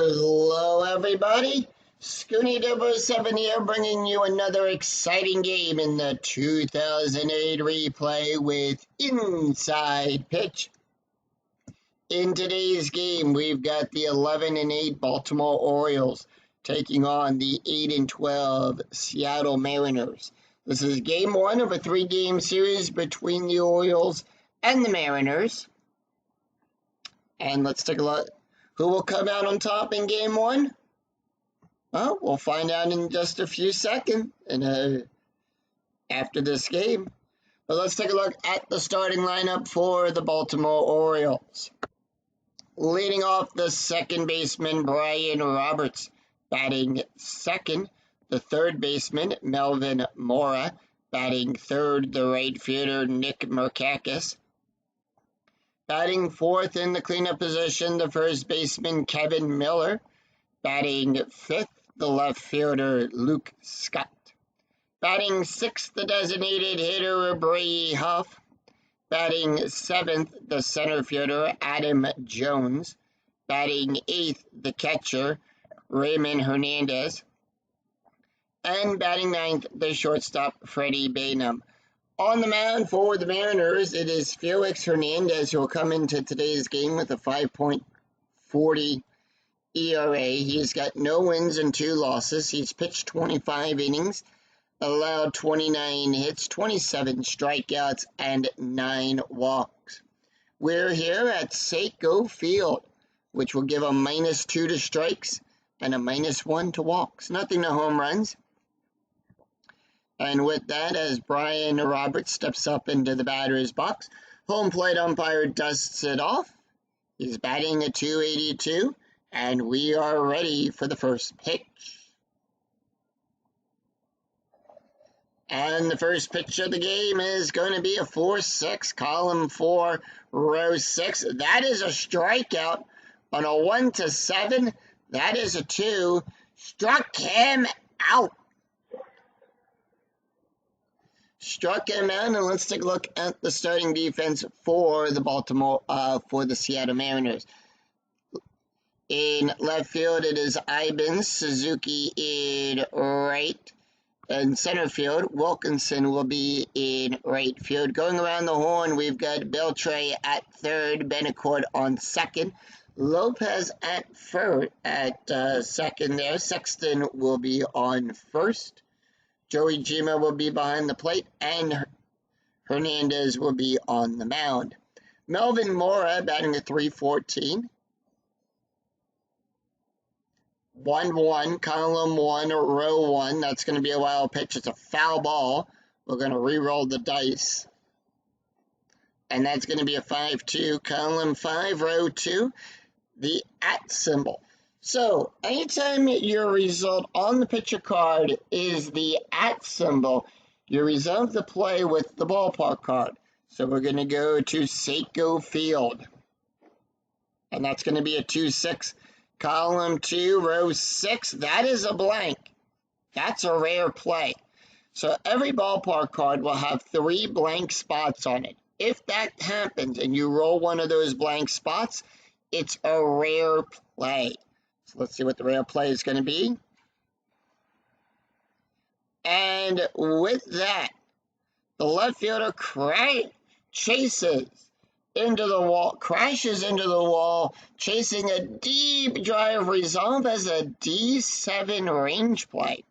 Hello, everybody. Scooney007 here, bringing you another exciting game in the 2008 replay with Inside Pitch. In today's game, we've got the 11-8 Baltimore Orioles taking on the 8-12 Seattle Mariners. This is game one of a three-game series between the Orioles and the Mariners. And let's take a look. Who will come out on top in game one? Well, we'll find out in just a few seconds after this game. But let's take a look at the starting lineup for the Baltimore Orioles. Leading off, the second baseman, Brian Roberts. Batting second, the third baseman, Melvin Mora. Batting third, the right fielder, Nick Merkakis. Batting fourth in the cleanup position, the first baseman, Kevin Miller. Batting fifth, the left fielder, Luke Scott. Batting sixth, the designated hitter, Brady Huff. Batting seventh, the center fielder, Adam Jones. Batting eighth, the catcher, Raymond Hernandez. And batting ninth, the shortstop, Freddie Bainum. On the mound for the Mariners, it is Felix Hernandez who will come into today's game with a 5.40 ERA. He's got no wins and 2 losses. He's pitched 25 innings, allowed 29 hits, 27 strikeouts, and 9 walks. We're here at Safeco Field, which will give a -2 to strikes and a -1 to walks. Nothing to home runs. And with that, as Brian Roberts steps up into the batter's box, home plate umpire dusts it off. He's batting a .282, and we are ready for the first pitch. And the first pitch of the game is going to be a 4-6, column 4, row 6. That is a strikeout on a 1-7. That is a 2. Struck him out. Struck him out, and let's take a look at the starting defense for the Seattle Mariners. In left field, it is Ibens, Suzuki in right, and center field, Wilkinson will be in right field. Going around the horn, we've got Beltre at third, Betancourt on second, Lopez at second there. Sexton will be on first. Joey Gima will be behind the plate, and Hernandez will be on the mound. Melvin Mora batting a .314. 1-1, column 1, row 1. That's going to be a wild pitch. It's a foul ball. We're going to re-roll the dice. And that's going to be a 5-2, column 5, row 2. The @ symbol. So, anytime your result on the pitcher card is the @ symbol, you resolve the play with the ballpark card. So we're going to go to Safeco Field. And that's going to be a 2-6, column 2, row 6. That is a blank. That's a rare play. So every ballpark card will have 3 blank spots on it. If that happens and you roll one of those blank spots, it's a rare play. So let's see what the rare play is going to be. And with that, the left fielder crashes into the wall, chasing a deep drive, resolve as a D7 range play.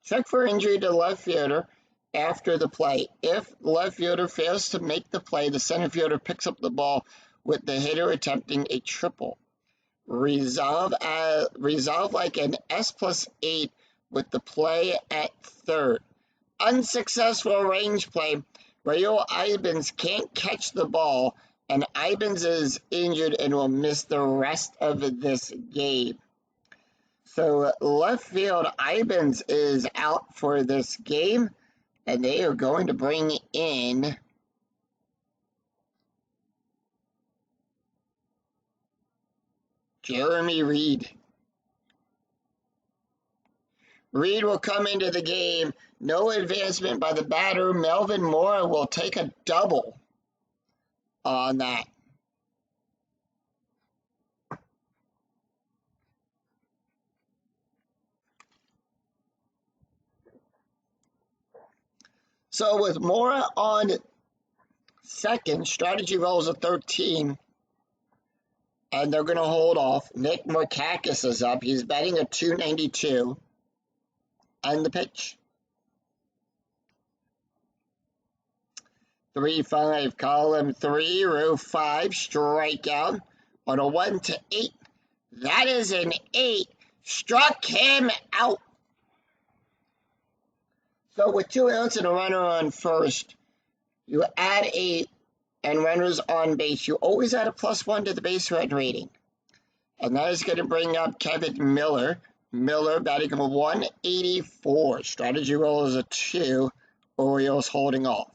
Check for injury to left fielder after the play. If the left fielder fails to make the play, the center fielder picks up the ball with the hitter attempting a triple. Resolve like an S+8 with the play at third. Unsuccessful range play. Raul Ibens can't catch the ball, and Ibens is injured and will miss the rest of this game. So left field, Ibens is out for this game, and they are going to bring in Jeremy Reed. Reed will come into the game. No advancement by the batter. Melvin Mora will take a double on that. So with Mora on second, strategy rolls a 13, and they're going to hold off. Nick Markakis is up. He's batting a 292. And the pitch. 3-5, column 3, row 5, strikeout on a 1-8. That is an 8. Struck him out. So with 2 outs and a runner on first, you add 8 and runners on base. You always add a +1 to the base run rating. And that is going to bring up Kevin Miller. Miller batting a 184. Strategy roll is a 2. Orioles holding off.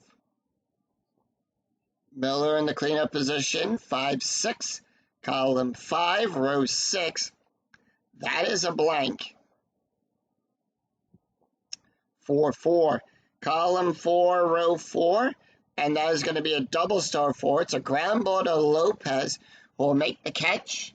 Miller in the cleanup position, 5-6, column 5, row 6. That is a blank. 4-4, column 4, row 4, and that is going to be a double star 4. It's a ground ball to Lopez, who will make the catch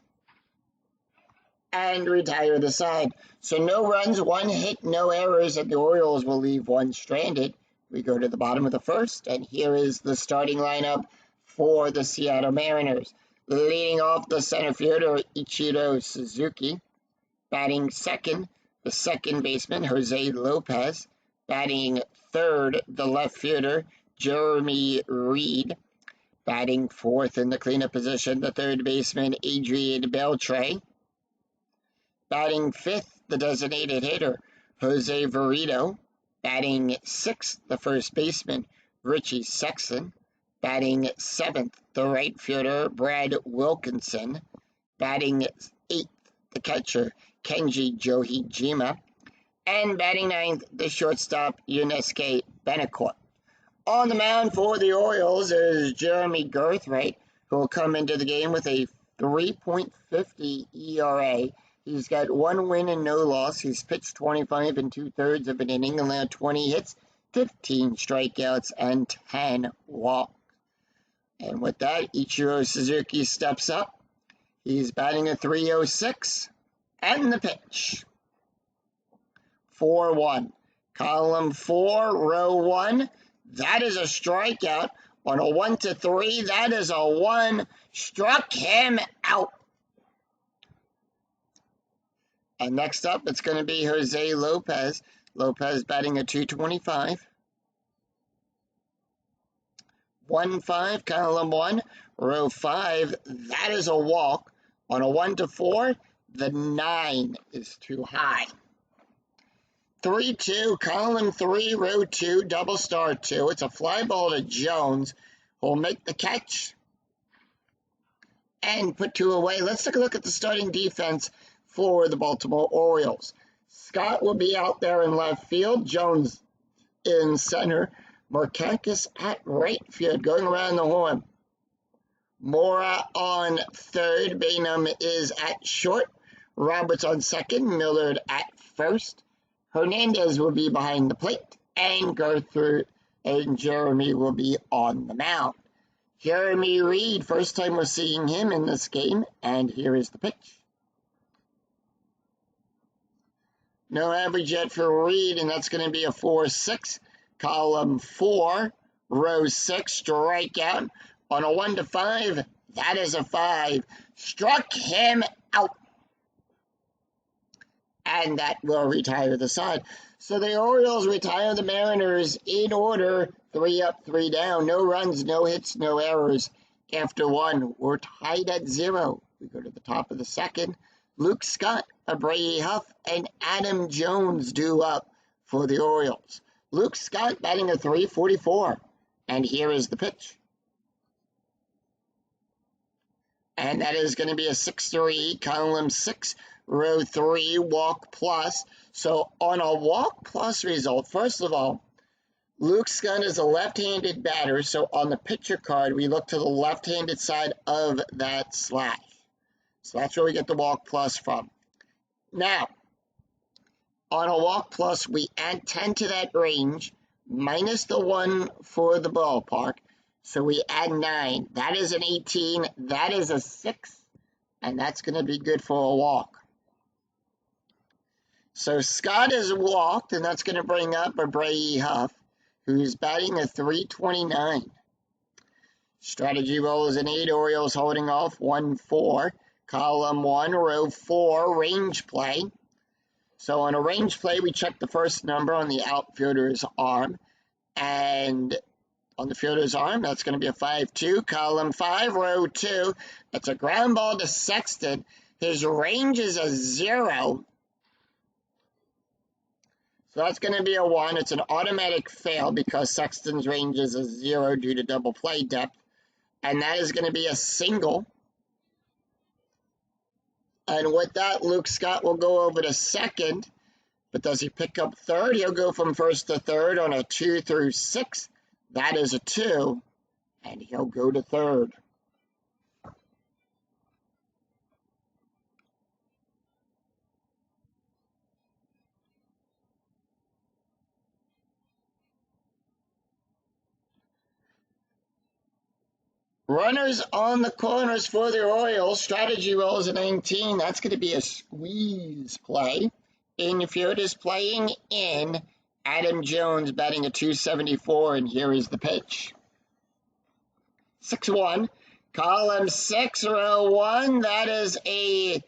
and retire the side. So no runs, 1 hit, no errors, and the Orioles will leave 1 stranded. We go to the bottom of the first, and here is the starting lineup for the Seattle Mariners. Leading off the center fielder, Ichiro Suzuki. Batting second, the second baseman, Jose Lopez. Batting third, the left fielder, Jeremy Reed. Batting fourth in the cleanup position, the third baseman, Adrian Beltre. Batting fifth, the designated hitter, Jose Verito. Batting sixth, the first baseman, Richie Sexton. Batting seventh, the right fielder, Brad Wilkinson. Batting eighth, the catcher, Kenji Johijima. And batting ninth, the shortstop, Yunesuke Betancourt. On the mound for the Orioles is Jeremy Garthwaite, who will come into the game with a 3.50 ERA. He's got 1 win and no loss. He's pitched 25 2/3 of an inning, allowed 20 hits, 15 strikeouts, and 10 walks. And with that, Ichiro Suzuki steps up. He's batting a 306. And the pitch. 4-1. Column 4, row 1. That is a strikeout. On a 1-3, that is a 1. Struck him out. And next up, it's going to be Jose Lopez. Lopez batting a 225. 1-5, column 1, row 5. That is a walk. On a 1-4, the 9 is too high. 3-2, column 3, row 2, double star 2. It's a fly ball to Jones, who'll make the catch and put 2 away. Let's take a look at the starting defense for the Baltimore Orioles. Scott will be out there in left field. Jones in center. Markakis at right field, going around the horn. Mora on third. Bainum is at short. Roberts on second. Millard at first. Hernandez will be behind the plate. And Gertrude and Jeremy will be on the mound. Jeremy Reed, first time we're seeing him in this game. And here is the pitch. No average yet for Reed, and that's going to be a 4-6. Column 4, row 6, strikeout. On a 1-5, that is a 5. Struck him out. And that will retire the side. So the Orioles retire the Mariners in order, 3 up, 3 down. No runs, no hits, no errors. After 1, we're tied at 0. We go to the top of the second. Luke Scott, Brady Huff, and Adam Jones due up for the Orioles. Luke Scott batting a 344. And here is the pitch. And that is going to be a 6-3, column 6, row 3, walk plus. So on a walk plus result, first of all, Luke Scott is a left-handed batter. So on the pitcher card, we look to the left-handed side of that slash. So that's where we get the walk plus from. Now, on a walk plus, we add 10 to that range, minus the 1 for the ballpark. So we add 9. That is an 18. That is a 6. And that's going to be good for a walk. So Scott is walked, and that's going to bring up a Brady Huff, who's batting a 329. Strategy roll is an 8, Orioles holding off 1-4. Column 1, row 4, range play. So on a range play, we check the first number on the outfielder's arm. And on the fielder's arm, that's going to be a 5-2. Column 5, row 2, that's a ground ball to Sexton. His range is a 0. So that's going to be a 1. It's an automatic fail because Sexton's range is a 0 due to double play depth. And that is going to be a single. And with that, Luke Scott will go over to second. But does he pick up third? He'll go from first to third on a 2 through 6. That is a 2. And he'll go to third. Runners on the corners for the Orioles. Strategy rolls at 19. That's going to be a squeeze play. Infield is playing in. Adam Jones batting a 274, and here is the pitch. 6-1. Column 6, row 1. That is the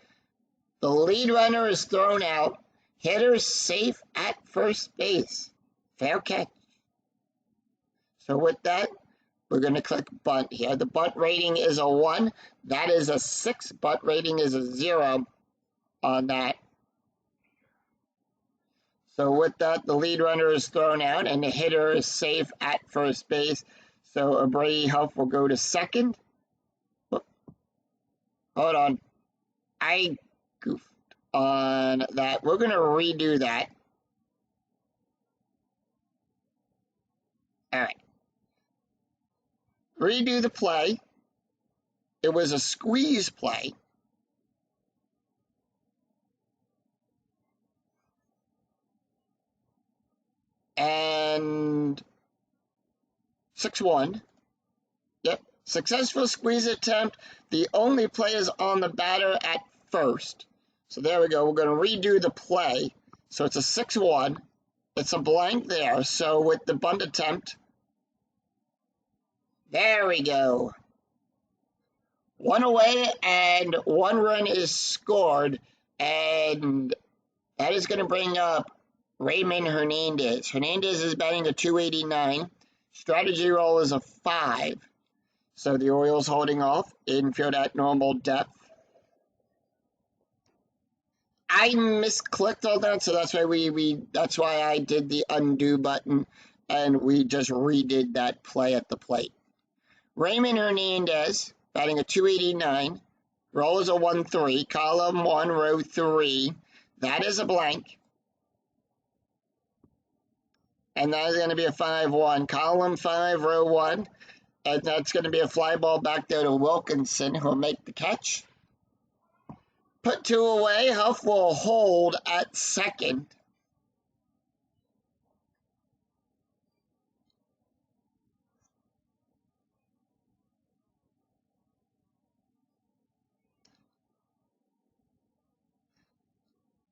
lead runner is thrown out. Hitter safe at first base. Fair catch. So with that, we're going to click bunt here. The bunt rating is a 1. That is a 6. Bunt rating is a 0 on that. So with that, the lead runner is thrown out and the hitter is safe at first base. So Brady Huff will go to second. Hold on. I goofed on that. We're going to redo that. All right. Redo the play. It was a squeeze play. And 6-1. Yep. Successful squeeze attempt. The only play is on the batter at first. So there we go. We're going to redo the play. So it's a 6-1. It's a blank there. So with the bunt attempt, there we go. 1 away and 1 run is scored. And that is going to bring up Raymond Hernandez. Hernandez is batting a 289. Strategy roll is a 5. So the Orioles holding off. Infield at normal depth. I misclicked on that, so that's why that's why I did the undo button and we just redid that play at the plate. Raymond Hernandez batting a 289. Roll is a 1-3. Column 1, row 3. That is a blank. And that is going to be a 5-1. Column 5, row 1. And that's going to be a fly ball back there to Wilkinson, who will make the catch. Put 2 away. Huff will hold at second.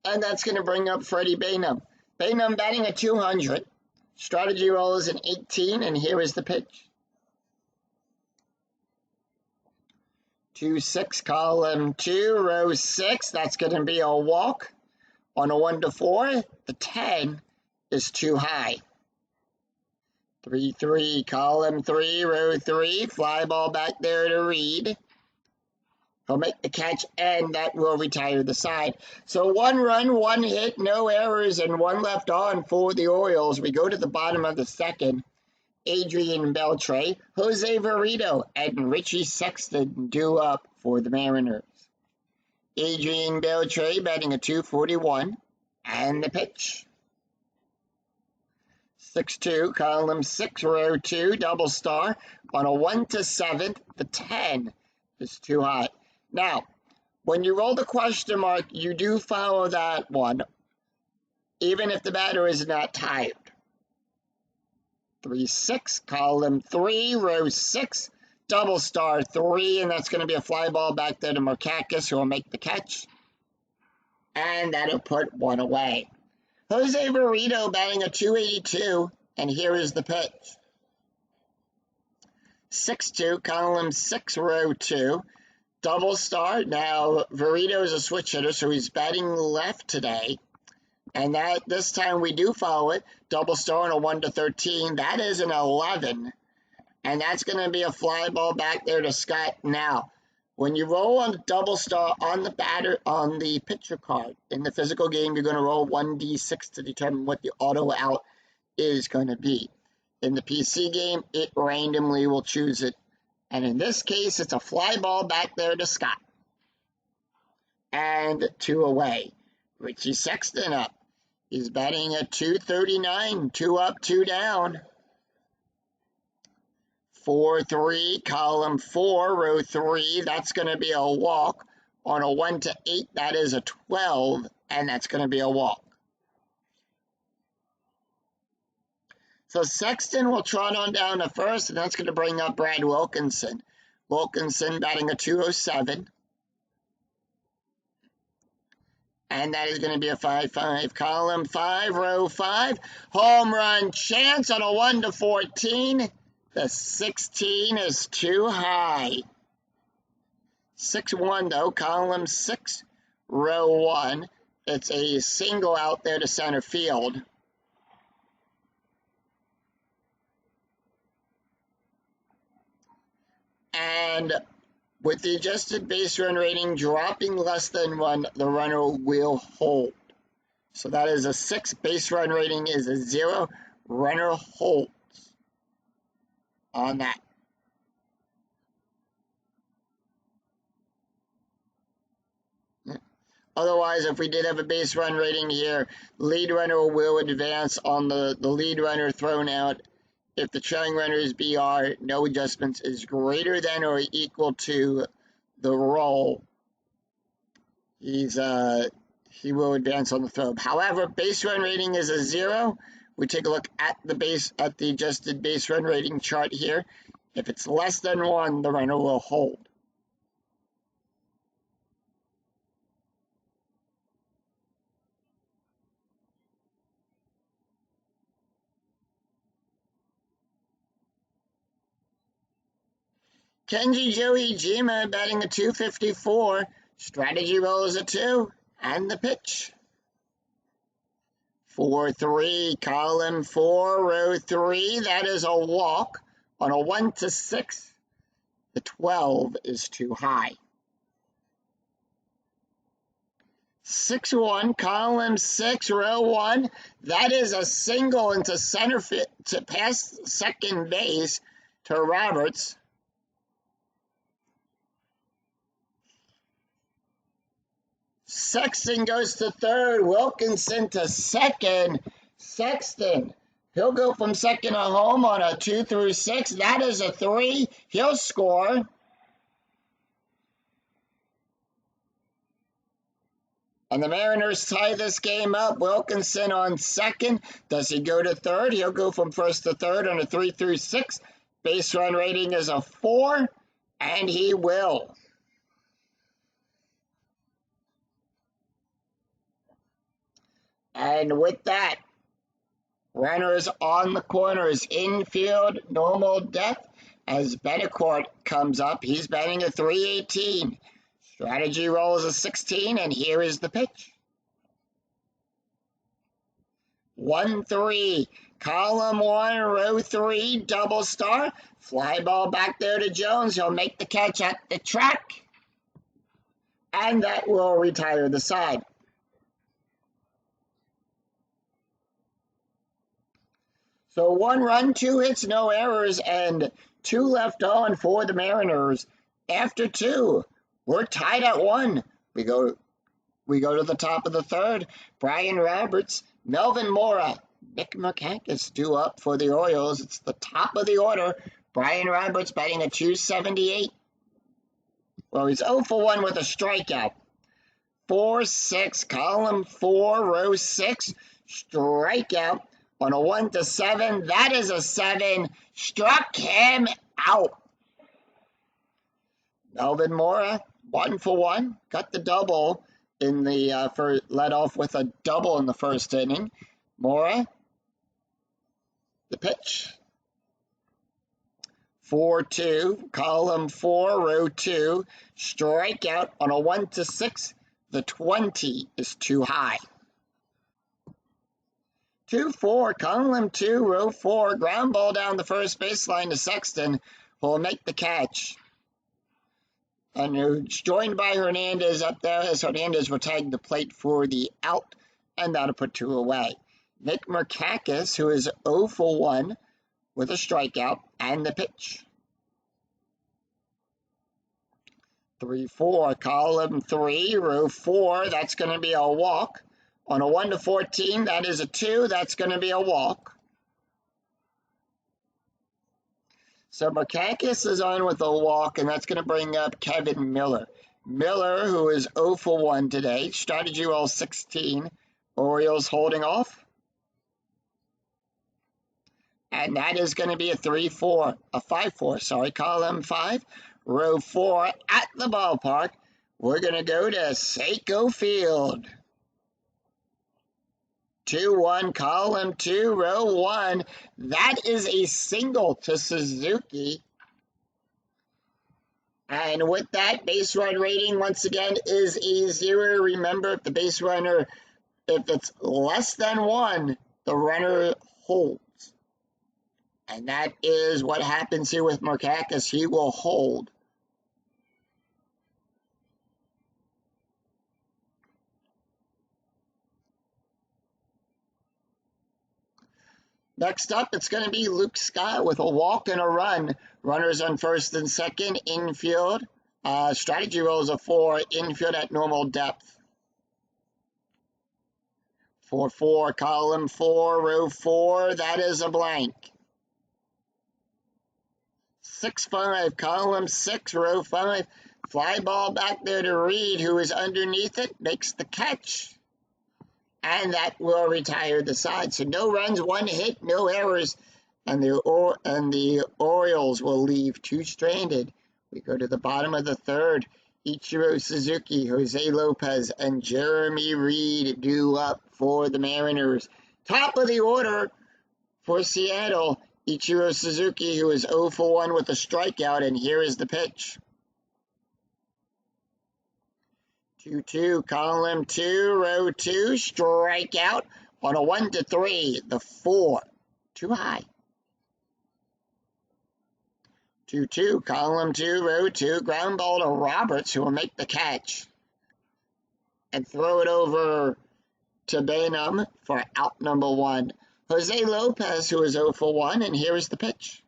And that's going to bring up Freddie Bainum. Bainum batting a 200. Strategy roll is an 18, and here is the pitch. 2-6, column 2, row 6. That's going to be a walk. On a 1-4, the 10 is too high. 3-3, column 3, row 3. Fly ball back there to Reed. He'll make the catch, and that will retire the side. So 1 run, 1 hit, no errors, and 1 left on for the Orioles. We go to the bottom of the second. Adrian Beltre, Jose Verito, and Richie Sexton due up for the Mariners. Adrian Beltre batting a 241, and the pitch. 6-2, column 6, row 2, double star. On a 1-7, the 10 is too high. Now, when you roll the question mark, you do follow that one, even if the batter is not tired. 3-6, column 3, row 6, double star 3, and that's going to be a fly ball back there to Markakis, who will make the catch. And that'll put 1 away. Jose Verito batting a 282. And here is the pitch. 6-2, column 6, row 2. Double start. Now, Verito is a switch hitter, so he's batting left today. And that this time we do follow it. Double star on a 1-13. That is an 11. And that's going to be a fly ball back there to Scott. Now, when you roll on double star on the pitcher card in the physical game, you're going to roll 1d6 to determine what the auto out is going to be. In the PC game, it randomly will choose it. And in this case, it's a fly ball back there to Scott. And 2 away. Richie Sexton up. He's batting at 239, 2 up, 2 down. 4-3, column 4, row 3. That's going to be a walk. On a 1-8, that is a 12, and that's going to be a walk. So Sexton will trot on down to first, and that's going to bring up Brad Wilkinson. Wilkinson batting a 207. And that is going to be a 5-5. Column 5, row 5. Home run chance on a 1-14. The 16 is too high. 6-1 though, column 6, row 1. It's a single out there to center field. And with the adjusted base run rating dropping less than 1, the runner will hold. So that is a 6. Base run rating is a 0. Runner holds on that. Otherwise, if we did have a base run rating here, lead runner will advance on the lead runner thrown out. If the trailing runner's BR, no adjustments, is greater than or equal to the roll, he will advance on the throw. However, base run rating is a 0. We take a look at the adjusted base run rating chart here. If it's less than 1, the runner will hold. Kenji Joey Jima batting a 254. Strategy roll is a 2. And the pitch. 4-3, column 4, row 3. That is a walk. On a 1-6, the 12 is too high. 6-1, column 6, row 1. That is a single into center field to pass second base to Roberts. Sexton goes to third. Wilkinson to second. Sexton, he'll go from second to home on a 2-6. That is a 3. He'll score. And the Mariners tie this game up. Wilkinson on second. Does he go to third? He'll go from first to third on a 3-6. Base run rating is a 4, and he will. And with that, runners on the corners, infield, normal depth, as Betancourt comes up. He's batting a 318. Strategy roll is a 16, and here is the pitch. 1-3, column 1, row 3, double star. Fly ball back there to Jones. He'll make the catch at the track. And that will retire the side. So 1 run, 2 hits, no errors, and 2 left on for the Mariners. After 2, we're tied at 1. We go to the top of the third. Brian Roberts, Melvin Mora, Nick Markakis due up for the Orioles. It's the top of the order. Brian Roberts batting a 278. Well, he's 0 for 1 with a strikeout. 4-6, column 4, row 6, strikeout. On a 1-7, that is a 7. Struck him out. Melvin Mora, 1 for 1. Got the double in the led off with a double in the first inning. Mora The pitch. 4-2, column 4, row 2, strikeout on a 1-6. The 20 is too high. 2-4, column 2, row 4, ground ball down the first baseline to Sexton, who will make the catch. And it's joined by Hernandez up there, as Hernandez will tag the plate for the out, and that'll put 2 away. Nick Markakis, who is 0 for 1, with a strikeout and the pitch. 3-4, column 3, row 4, that's going to be a walk. On a 1-14, that is a 2, that's going to be a walk. So Markakis is on with a walk, and that's going to bring up Kevin Miller. Miller, who is 0 for 1 today, strategy roll 16, Orioles holding off. And that is going to be a 5-4, sorry, column 5, row 4 at the ballpark. We're going to go to Seiko Field. 2-1, column 2, row 1. That is a single to Suzuki. And with that, base run rating, once again, is a 0. Remember, if the base runner, if it's less than 1, the runner holds. And that is what happens here with Markakis. He will hold. Next up, it's going to be Luke Scott with a walk and a run. Runners on first and second, infield. Strategy rolls a 4, infield at normal depth. 4-4, column 4, row 4, that is a blank. 6-5, column 6, row 5. Fly ball back there to Reed, who is underneath it, makes the catch. And that will retire the side. So no runs, 1 hit, no errors. And the Orioles will leave 2 stranded. We go to the bottom of the third. Ichiro Suzuki, Jose Lopez, and Jeremy Reed due up for the Mariners. Top of the order for Seattle, Ichiro Suzuki, who is 0 for 1 with a strikeout, and here is the pitch. 2-2, column 2, row 2, strikeout on a 1-3, the 4, too high. 2-2, column 2, row 2, ground ball to Roberts, who will make the catch. And throw it over to Bainum for out number 1. Jose Lopez, who is 0 for 1, and here is the pitch.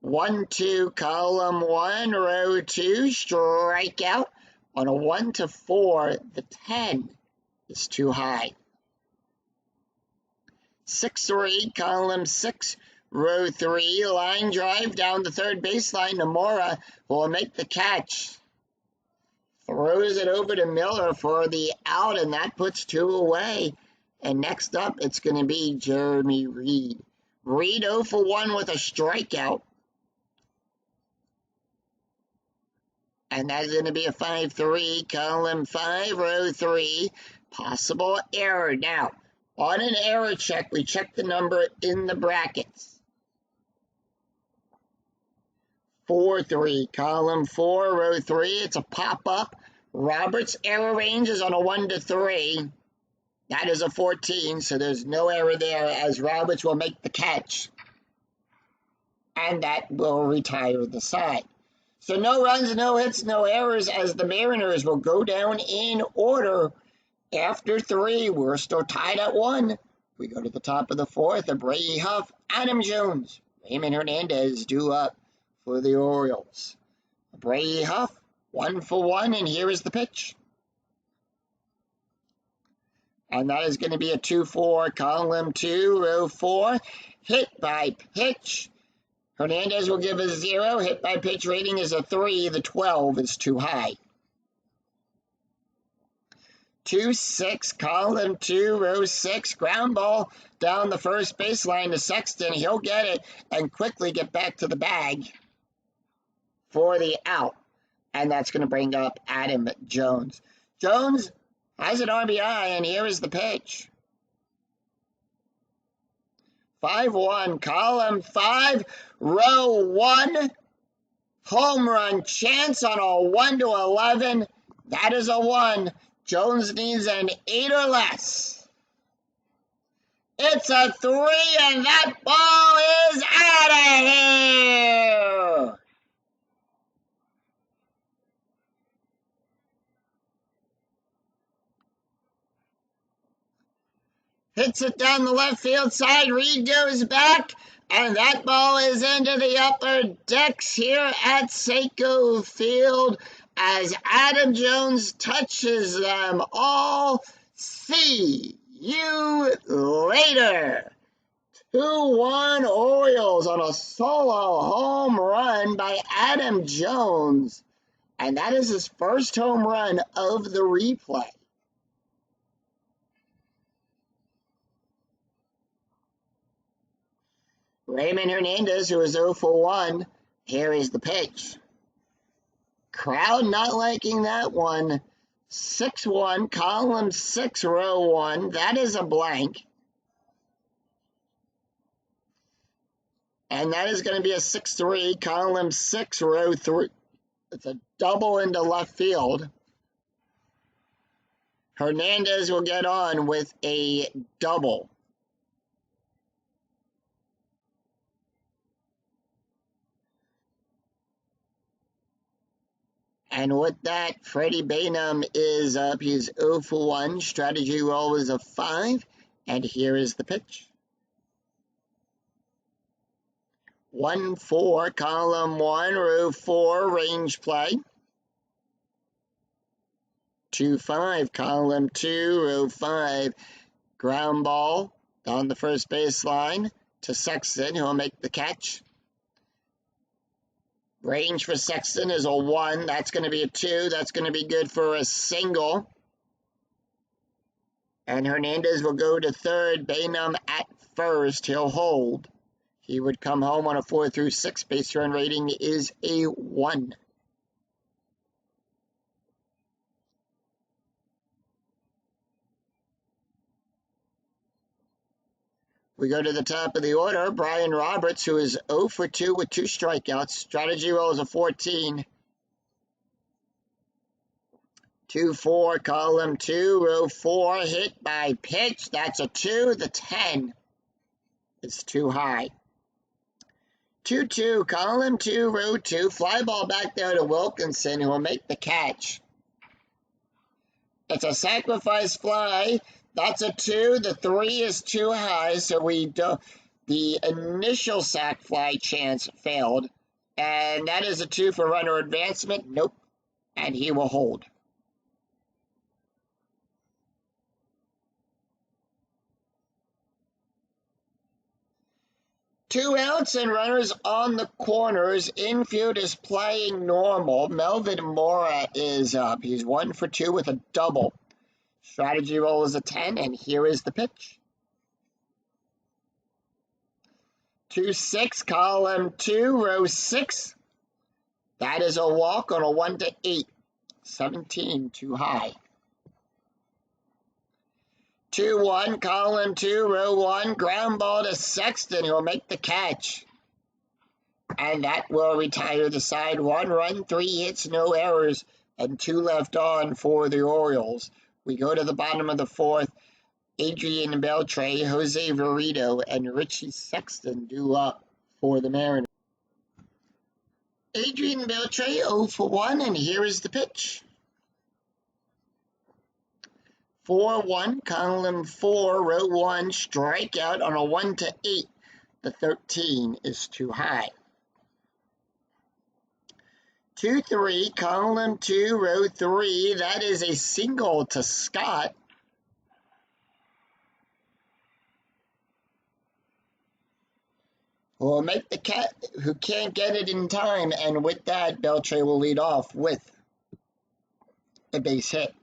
1-2, column 1, row 2, strikeout on a 1-4, the 10 is too high. 6-3, column 6, row 3, line drive down the third baseline. Nomura will make the catch. Throws it over to Miller for the out, and that puts 2 away. And next up, it's going to be Jeremy Reed. Reed 0 for 1 with a strikeout. And that is going to be a 5-3, column 5, row 3, possible error. Now, on an error check, we check the number in the brackets. 4-3, column 4, row 3, it's a pop-up. Roberts' error range is on a 1-3. That is a 14, so there's no error there, as Roberts will make the catch. And that will retire the side. So no runs, no hits, no errors, as the Mariners will go down in order. After 3, we're still tied at 1. We go to the top of the 4th. Brady Huff, Adam Jones, Raymond Hernandez due up for the Orioles. Brady Huff, 1 for 1, and here is the pitch. And that is going to be a 2-4, column 2, row 4, hit by pitch. Hernandez will give a 0. Hit by pitch rating is a 3. The 12 is too high. 2-6, column 2, row 6. Ground ball down the first baseline to Sexton. He'll get it and quickly get back to the bag for the out. And that's going to bring up Adam Jones. Jones has an RBI, and here is the pitch. 5-1, column 5, row 1, home run chance on a 1 to 11. That is a 1. Jones needs an 8 or less. It's a 3, and that ball is out of here. Hits it down the left field side. Reed goes back, and that ball is into the upper decks here at Seiko Field as Adam Jones touches them all. See you later. 2-1 Orioles on a solo home run by Adam Jones, and that is his first home run of the replay. Raymond Hernandez, who is 0 for 1. Here is the pitch. Crowd not liking that one. 6-1, column 6, row 1. That is a blank. And that is going to be a 6-3, column 6, row 3. It's a double into left field. Hernandez will get on with a double. And with that, Freddie Bainum is up. He's 0 for 1. Strategy roll is a 5. And here is the pitch. 1-4, column 1, row 4, range play. 2-5, column 2, row 5, ground ball on the first baseline to Sexton, who will make the catch. Range for Sexton is a 1. That's going to be a 2. That's going to be good for a single. And Hernandez will go to third. Bainum at first. He'll hold. He would come home on a 4 through 6. Base run rating is a 1. We go to the top of the order. Brian Roberts, who is 0 for 2 with 2 strikeouts. Strategy roll is a 14. 2-4, column 2, row 4, hit by pitch. That's a 2. The 10 is too high. 2-2, column 2, row 2, fly ball back there to Wilkinson, who will make the catch. It's a sacrifice fly. That's a 2. The 3 is too high, so the initial sac fly chance failed. And that is a 2 for runner advancement. Nope. And he will hold. Two outs and runners on the corners. Infield is playing normal. Melvin Mora is up. He's 1 for 2 with a double. Strategy roll is a 10, and here is the pitch. 2-6, column 2, row 6. That is a walk on a 1 to 8. 17, too high. 2-1, column 2, row 1, ground ball to Sexton, who will make the catch. And that will retire the side. 1 run, 3 hits, no errors, and 2 left on for the Orioles. We go to the bottom of the 4th. Adrian Beltre, Jose Verito, and Richie Sexton due up for the Mariners. Adrian Beltre, 0 for 1, and here is the pitch. 4-1, column 4, row 1, strikeout on a 1 to 8. The 13 is too high. 2-3, column 2, row 3. That is a single to Scott. Will make the cat who can't get it in time, and with that, Beltre will lead off with a base hit.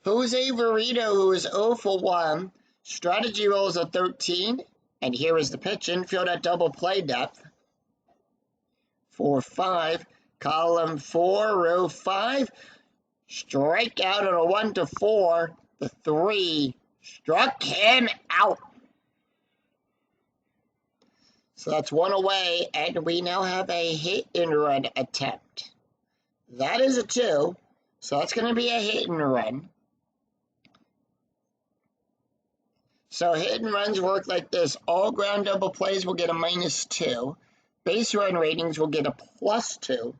Jose Verito, who is 0 for 1, strategy rolls a 13, and here is the pitch. Infield at double play depth. 4-5, column 4, row 5, strikeout on a 1 to 4. The 3 struck him out. So that's 1 away, and we now have a hit and run attempt. That is a 2, so that's going to be a hit and run. So hit and runs work like this. All ground double plays will get a -2. Base run ratings will get a +2.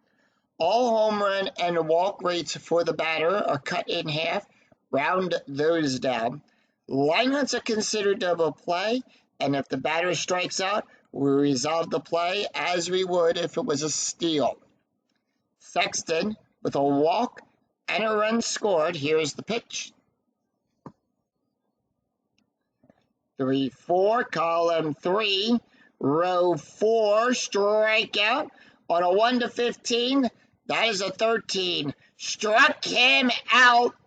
All home run and walk rates for the batter are cut in half. Round those down. Lineouts are considered double play, and if the batter strikes out, we resolve the play as we would if it was a steal. Sexton, with a walk and a run scored, here's the pitch. 3-4, column 3, row 4, strikeout on a 1-15. That is a 13. Struck him out,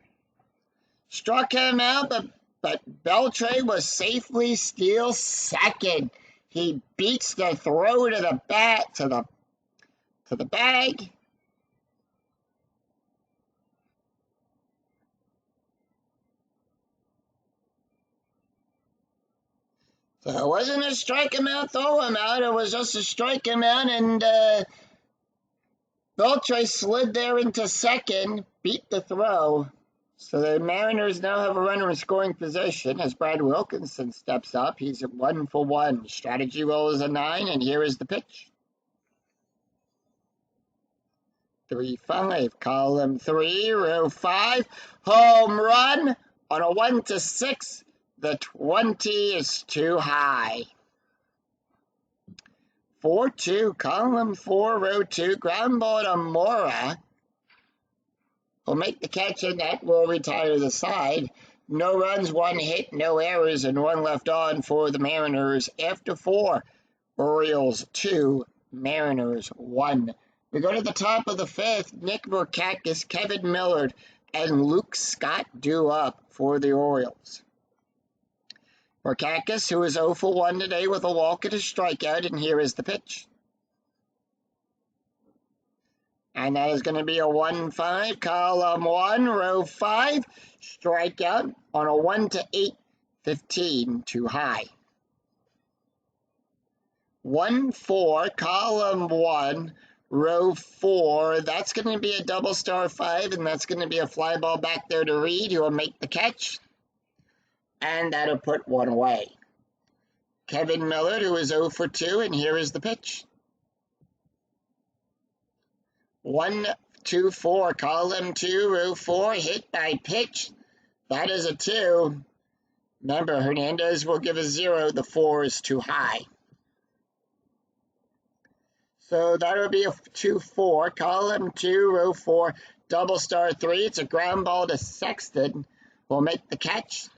but Beltre was safely steal second. He beats the throw to the bat to the bag. So it wasn't a strike him out, throw him out. It was just a strike him out, and Beltre slid there into second, beat the throw. So the Mariners now have a runner in scoring position as Brad Wilkinson steps up. He's at 1 for 1. Strategy roll is a 9, and here is the pitch. 3-5, column 3, row 5, home run on a 1-6. The 20 is too high. 4-2, column 4, row 2, ground ball to Mora. Will make the catch, and that will retire the side. No runs, 1 hit, no errors, and 1 left on for the Mariners after 4. Orioles 2, Mariners 1. We go to the top of the 5th. Nick Markakis, Kevin Millard, and Luke Scott due up for the Orioles. Markakis, who is 0 for 1 today with a walk and a strikeout, and here is the pitch. And that is going to be a 1-5, column 1, row 5, strikeout on a 1-8, 15, too high. 1-4, column 1, row 4, that's going to be a double star 5, and that's going to be a fly ball back there to Reed, who will make the catch, and that'll put 1 away. Kevin Millard, who is 0 for 2, and here is the pitch. 1-2-4, column 2, row 4, hit by pitch. That is a 2. Remember, Hernandez will give a 0. The 4 is too high. So that will be a 2-4, column 2, row 4, double star 3. It's a ground ball to Sexton. Will make the catch.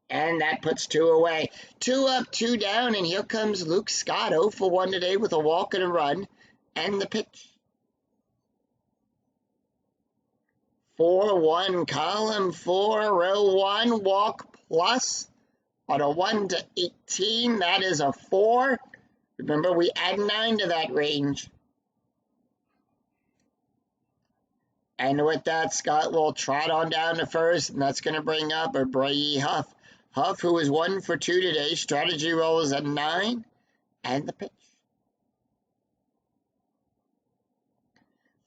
And that puts 2 away. 2 up, 2 down, and here comes Luke Scott, 0 for 1 today with a walk and a run. And the pitch. 4-1, column 4, row 1, walk plus on a 1-18. That is a 4. Remember, we add 9 to that range. And with that, Scott will trot on down to first, and that's going to bring up a Bray Huff. Huff, who is 1 for 2 today. Strategy roll is a 9. And the pitch.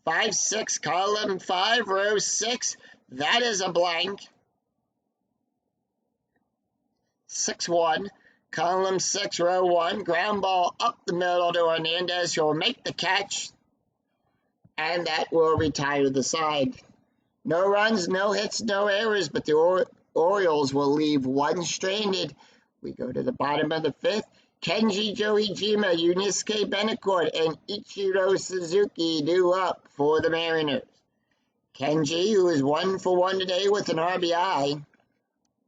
5-6, column 5, row 6. That is a blank. 6-1, column 6, row 1. Ground ball up the middle to Hernandez, who will make the catch. And that will retire the side. No runs, no hits, no errors, but the Orioles will leave 1 stranded. We go to the bottom of the 5th. Kenji Joijima, Yunisuke Benacourt, and Ichiro Suzuki due up for the Mariners. Kenji, who is 1 for 1 today with an RBI.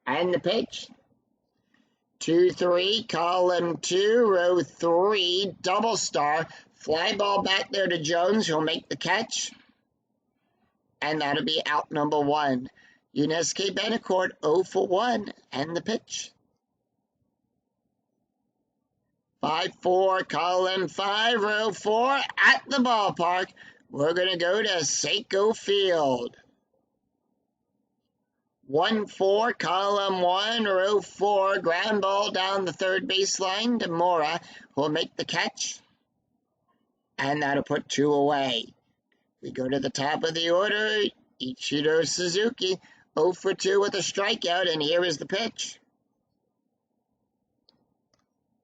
And the pitch. 2-3, column 2, row 3, double star. Fly ball back there to Jones, who'll make the catch. And that'll be out number 1. Yunisuke Benacourt, 0 for 1, and the pitch. 5-4, column 5, row 4, at the ballpark. We're going to go to Seiko Field. 1-4, column 1, row 4, ground ball down the third baseline to Mora, who will make the catch, and that'll put 2 away. We go to the top of the order. Ichiro Suzuki, 0 for 2 with a strikeout, and here is the pitch.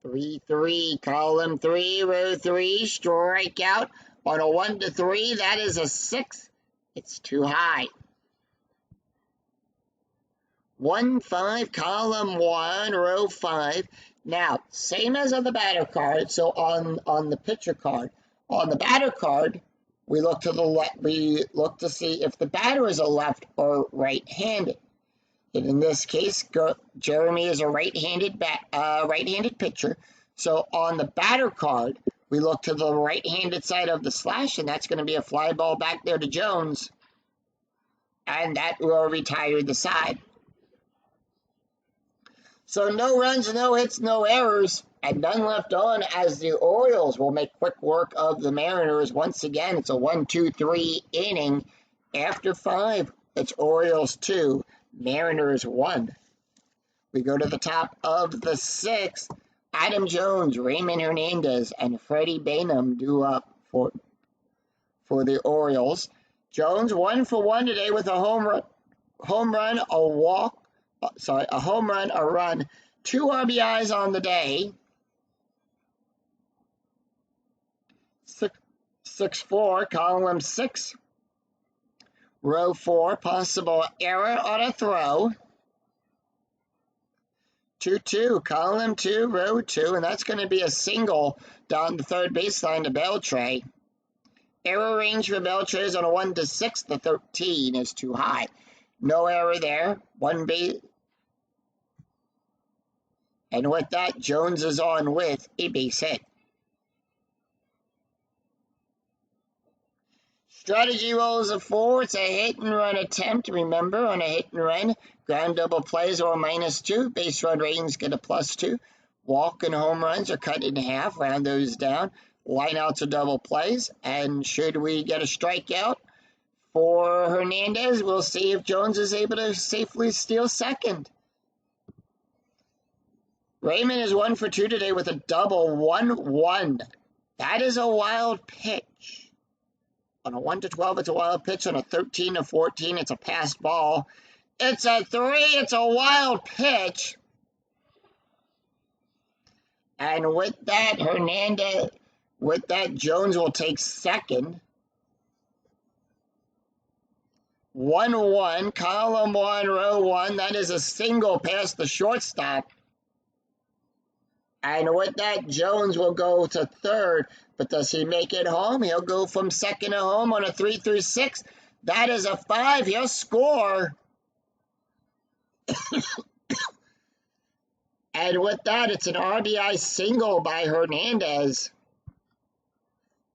3-3, column 3, row 3, strikeout on a 1-3. That is a 6. It's too high. 1-5, column 1, row 5. Now, same as on the batter card, so on the pitcher card. On the batter card, we look to the left. We look to see if the batter is a left or right-handed. And in this case, Jeremy is a right-handed pitcher. So on the batter card, we look to the right-handed side of the slash, and that's going to be a fly ball back there to Jones, and that will retire the side. So no runs, no hits, no errors, and none left on as the Orioles will make quick work of the Mariners. Once again, it's a 1-2-3 inning. After 5, it's Orioles 2, Mariners 1. We go to the top of the 6th. Adam Jones, Raymond Hernandez, and Freddie Bainum due up for the Orioles. Jones 1 for 1 today with a home run, a home run, a run, 2 RBIs on the day. 6-4, column 6, row 4, possible error on a throw. 2-2, column 2, row 2, and that's going to be a single down the third baseline to Beltre. Error range for Beltre is on a 1-6. The 13 is too high. No error there. 1 base. And with that, Jones is on with a base hit. Strategy rolls a 4. It's a hit and run attempt. Remember, on a hit and run, ground double plays are -2. Base run ratings get a +2. Walk and home runs are cut in half. Round those down. Lineouts are double plays. And should we get a strikeout for Hernandez, we'll see if Jones is able to safely steal second. Raymond is 1 for 2 today with a double, 1-1. That is a wild pitch. On a 1-12, it's a wild pitch. On a 13-14, it's a passed ball. It's a 3. It's a wild pitch. And with that, Jones will take second. 1-1, column 1, row 1. That is a single past the shortstop. And with that, Jones will go to third. But does he make it home? He'll go from second to home on a 3-6. That is a 5. He'll score. And with that, it's an RBI single by Hernandez.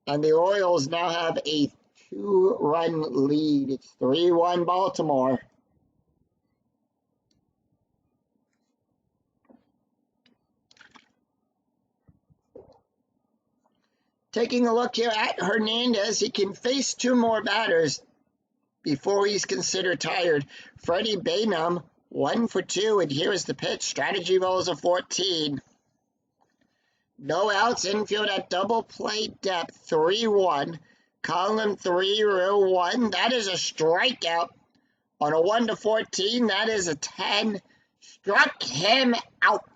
And the Orioles now have a 2-run lead. It's 3-1 Baltimore. Taking a look here at Hernandez, he can face 2 more batters before he's considered tired. Freddie Bainum, 1 for 2, and here is the pitch. Strategy rolls a 14. No outs, infield at double play depth, 3-1. Column 3, row 1. That is a strikeout. On a 1-14, that is a 10. Struck him out.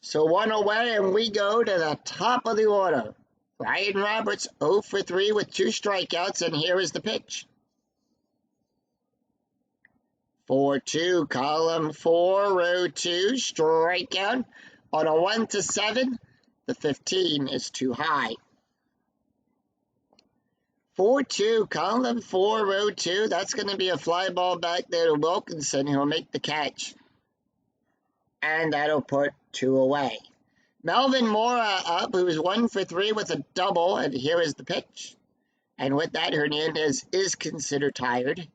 So 1 away, and we go to the top of the order. Brian Roberts, 0 for 3 with 2 strikeouts, and here is the pitch. 4-2, column 4, row 2, strikeout. On a 1-7, the 15 is too high. 4-2, column 4, row 2. That's going to be a fly ball back there to Wilkinson, who will make the catch. And that'll put 2 away. Melvin Mora up, who is 1 for 3 with a double, and here is the pitch. And with that, Hernandez is considered tired.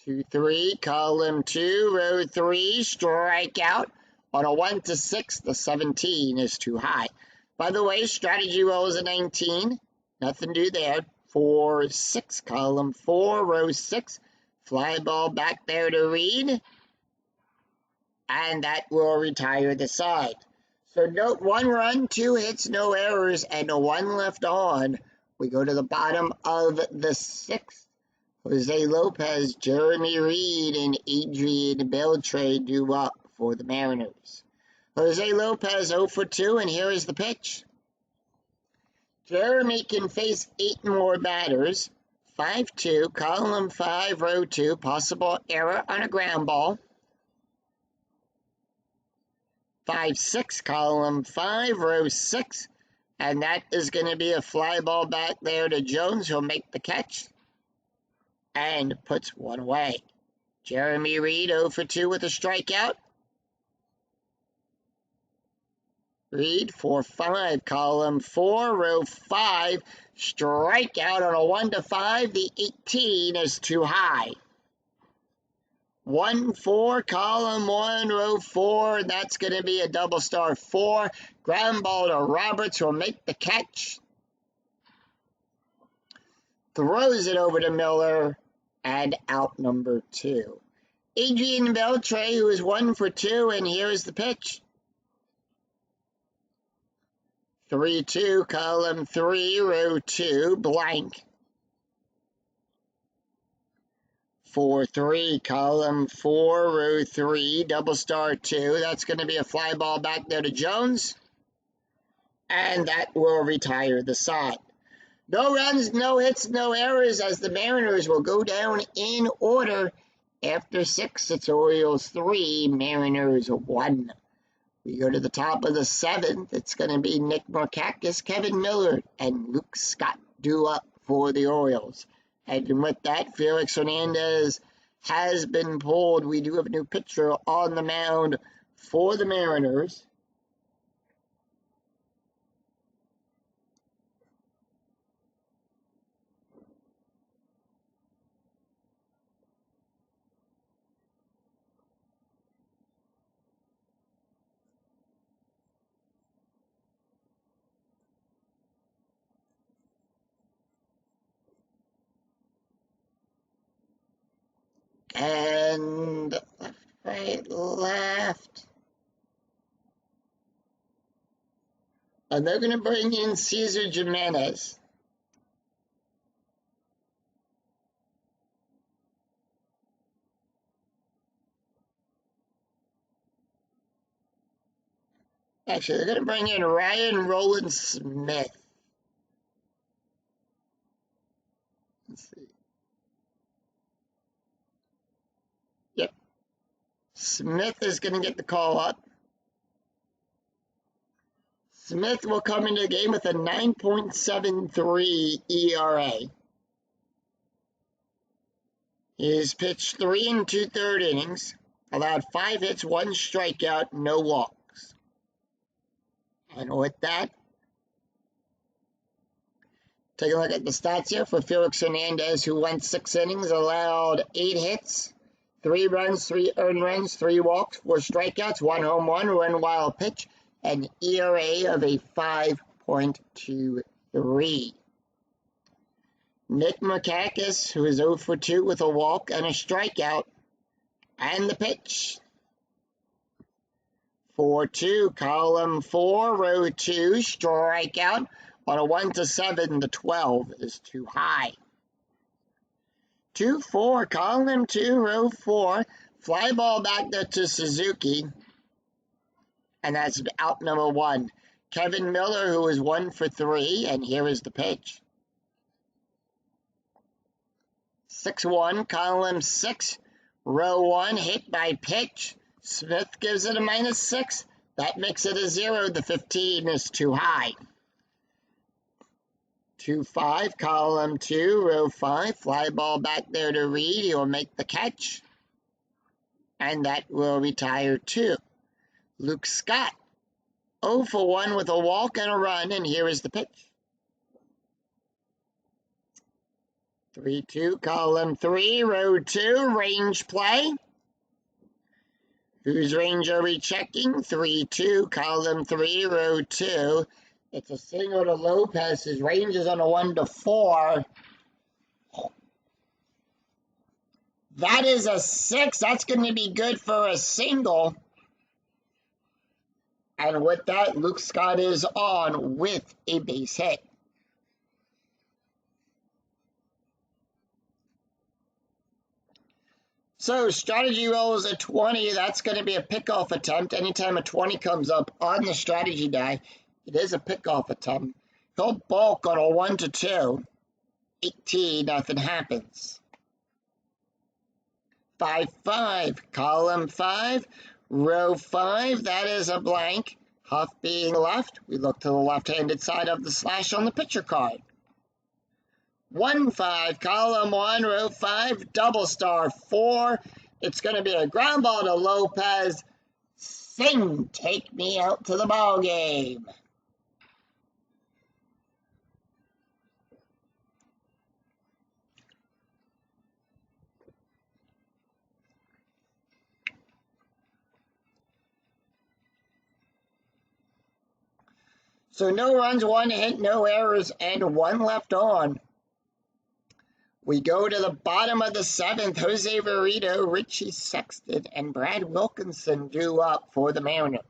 2-3, column 2, row 3, strikeout. On a 1-6, the 17 is too high. By the way, strategy roll is a 19. Nothing to do there. 4-6, column 4, row 6. Fly ball back there to Reed, and that will retire the side. So note 1 run, 2 hits, no errors, and 1 left on. We go to the bottom of the 6th. Jose Lopez, Jeremy Reed, and Adrian Beltre due up for the Mariners. Jose Lopez 0 for 2, and here is the pitch. Jeremy can face 8 more batters. 5-2, column 5, row 2, possible error on a ground ball. 5-6, column 5, row 6, and that is going to be a fly ball back there to Jones, who'll make the catch and puts 1 away. Jeremy Reed 0 for 2 with a strikeout. Reed 4-5, column 4, row 5, strikeout on a 1-5. The 18 is too high. 1-4, column 1, row 4. That's going to be a double star 4. Ground ball to Roberts, will make the catch. Throws it over to Miller, and out number 2. Adrian Beltre, who is 1 for 2, and here is the pitch. 3-2, column 3, row 2, blank. 4-3, column 4, row 3, double star 2. That's going to be a fly ball back there to Jones, and that will retire the side. No runs, no hits, no errors, as the Mariners will go down in order. After 6, it's Orioles 3, Mariners 1. We go to the top of the 7th. It's going to be Nick Markakis, Kevin Miller, and Luke Scott due up for the Orioles. And with that, Felix Hernandez has been pulled. We do have a new pitcher on the mound for the Mariners. And left, right, left. And they're going to bring in Cesar Jimenez. Actually, they're going to bring in Ryan Roland Smith. Let's see. Yep. Smith is going to get the call up. Smith will come into the game with a 9.73 ERA. He has pitched 3 2/3 innings, allowed 5 hits, 1 strikeout, no walks. And with that, take a look at the stats here for Felix Hernandez, who went 6 innings, allowed 8 hits, 3 runs, 3 earned runs, 3 walks, 4 strikeouts, 1 home run, 1 wild pitch, an ERA of a 5.23. Nick Markakis, who is 0 for 2 with a walk and a strikeout, and the pitch. 4-2, column 4, row 2, strikeout on a 1-7. The 12 is too high. 2-4, column 2, row 4, fly ball back there to Suzuki, and that's out number 1. Kevin Miller, who is 1 for 3, and here is the pitch. 6-1, column 6, row 1, hit by pitch. Smith gives it a -6. That makes it a 0. The 15 is too high. 2-5, column 2, row 5, fly ball back there to Reed. He'll make the catch, and that will retire 2. Luke Scott, 0 for 1 with a walk and a run, and here is the pitch. 3-2, column 3, row 2, range play. Whose range are we checking? 3-2, column 3, row 2. It's a single to Lopez. His range is on a 1-4. That is a 6. That's going to be good for a single. And with that, Luke Scott is on with a base hit. So strategy rolls a 20. That's going to be a pickoff attempt. Anytime a 20 comes up on the strategy die, it is a pickoff attempt. He'll bulk on a 1-2. 18, nothing happens. 5-5, column 5, row 5, that is a blank. Huff being left, we look to the left-handed side of the slash on the picture card. 1-5, column 1, row 5, double star 4. It's going to be a ground ball to Lopez. Sing, take me out to the ball game. So no runs, 1 hit, no errors, and 1 left on. We go to the bottom of the 7th. Jose Verito, Richie Sexton, and Brad Wilkinson due up for the Mariners.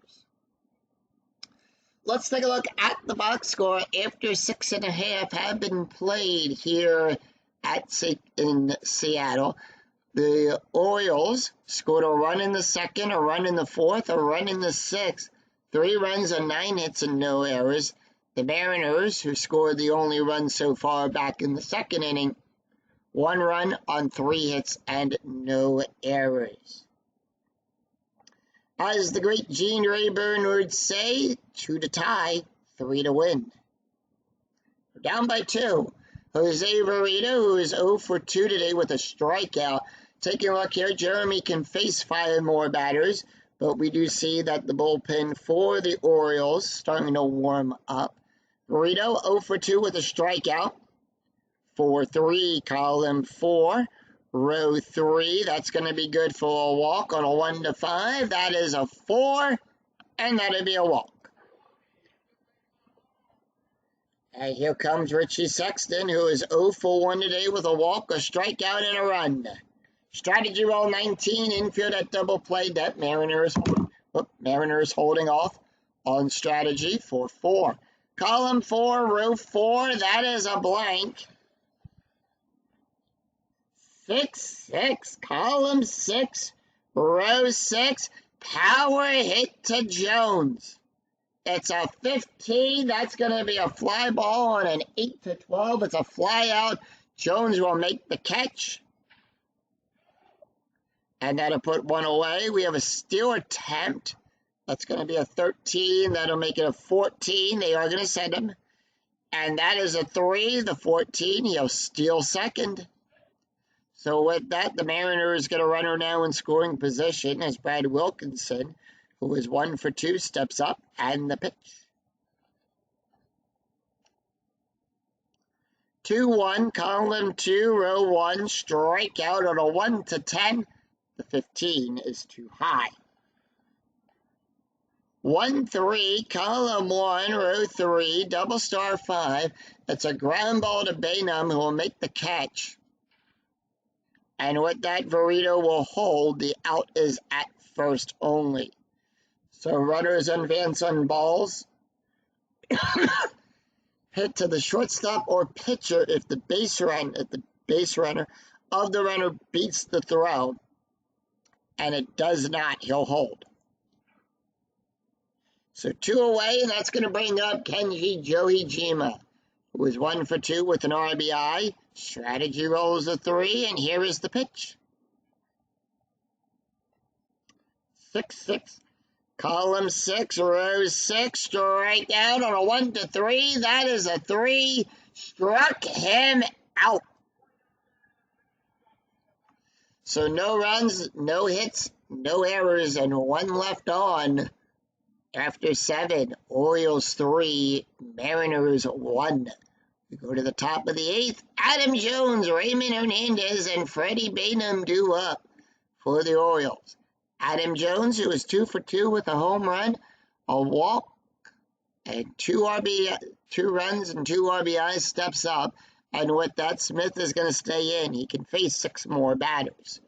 Let's take a look at the box score after 6.5 have been played here in Seattle. The Orioles scored a run in the 2nd, a run in the 4th, a run in the 6th. 3 runs and 9 hits and no errors. The Mariners, who scored the only run so far back in the 2nd inning, 1 run on 3 hits and no errors. As the great Gene Rayburn would say, 2 to tie, 3 to win. We're down by 2. Jose Verito, who is 0 for 2 today with a strikeout. Taking a look here, Jeremy can face 5 more batters, but we do see that the bullpen for the Orioles starting to warm up. Verito, 0 for 2 with a strikeout. 4-3, column 4, row 3. That's going to be good for a walk on a 1-5. That is a 4, and that'll be a walk. And here comes Richie Sexton, who is 0 for 1 today with a walk, a strikeout, and a run. Strategy roll 19, infield at double play. That Mariners holding off on strategy for 4. Column 4, row 4, that is a blank. 6-6, column 6, row 6, power hit to Jones. It's a 15. That's going to be a fly ball on an 8-12. It's a fly out. Jones will make the catch. And that'll put 1 away. We have a steal attempt. That's going to be a 13. That'll make it a 14. They are going to send him. And that is a 3. The 14. He'll steal second. So with that, the Mariners get a runner now in scoring position as Brad Wilkinson, who is 1 for 2, steps up, and the pitch. 2-1, column 2, row 1, strikeout on a 1-10. The 15 is too high. 1-3, column 1, row 3, double star 5. That's a ground ball to Bainum, who will make the catch. And with that, Verito will hold. The out is at first only. So runners advance on balls. Hit to the shortstop or pitcher if the base runner of the runner beats the throw. And it does not, he'll hold. So 2 away, and that's going to bring up Kenji Johijima, who is 1 for 2 with an RBI. Strategy rolls a 3, and here is the pitch. 6-6. Column 6, row 6, strikeout on a 1-3. That is a 3. Struck him out. So no runs, no hits, no errors, and 1 left on. After 7, Orioles 3, Mariners 1. We go to the top of the 8th. Adam Jones, Raymond Hernandez, and Freddie Bainum due up for the Orioles. Adam Jones, who is 2 for 2 with a home run, a walk, And 2 runs and 2 RBIs, steps up. And with that, Smith is going to stay in. He can face 6 more batters.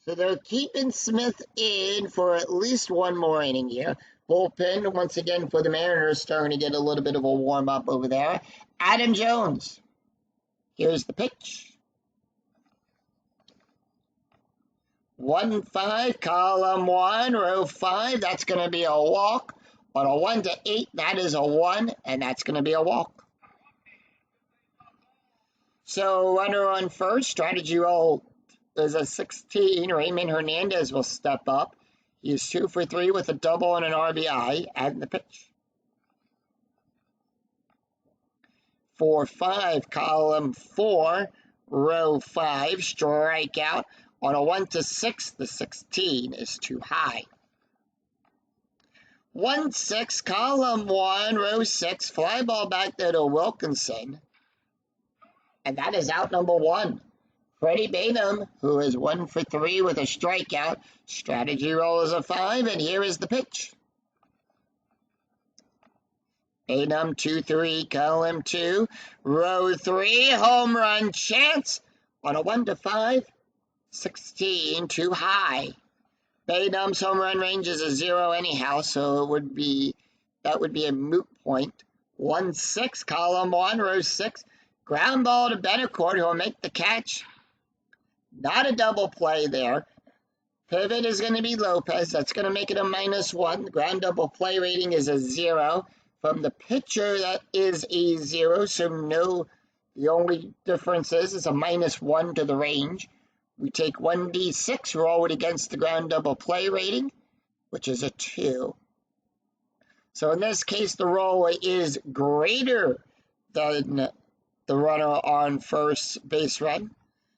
So they're keeping Smith in for at least 1 more inning here. Bullpen, once again, for the Mariners, starting to get a little bit of a warm-up over there. Adam Jones. Here's the pitch. 1-5, column 1, row 5. That's going to be a walk. On a 1-8, that is a 1, and that's going to be a walk. So runner on first, strategy roll is a 16. Raymond Hernandez will step up. He's 2 for 3 with a double and an RBI. And the pitch. 4-5, column 4, row 5, strikeout. On a 1-6, the 16 is too high. 1-6, column 1, row 6, fly ball back there to Wilkinson. And that is out number 1. Freddie Bainham, who is 1 for 3 with a strikeout. Strategy roll is a 5, and here is the pitch. Bainham, 2-3, column 2, row 3, home run chance. On a 1-5, 16, too high. Bainham's home run range is a 0 anyhow, so that would be a moot point. 1-6, column 1, row 6. Ground ball to Betancourt, who will make the catch. Not a double play there. Pivot is going to be Lopez. That's going to make it a -1. The ground double play rating is a 0. From the pitcher, that is a 0, so no. The only difference is it's a -1 to the range. We take 1d6, roll it against the ground double play rating, which is a 2. So in this case, the roll is greater than the runner on first base run.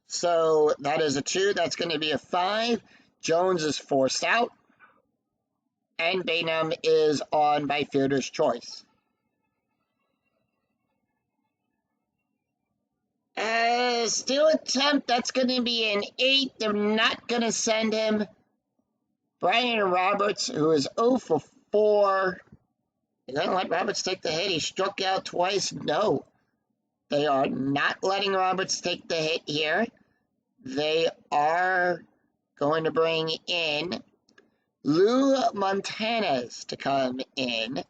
So that is a 2. That's going to be a 5. Jones is forced out. And Bainham is on by fielder's choice. Still attempt, that's going to be an 8. They're not going to send him. Brian Roberts, who is 0 for 4. They're going to let Roberts take the hit. He struck out twice. No. They are not letting Roberts take the hit here. They are going to bring in Lou Montanez to come in.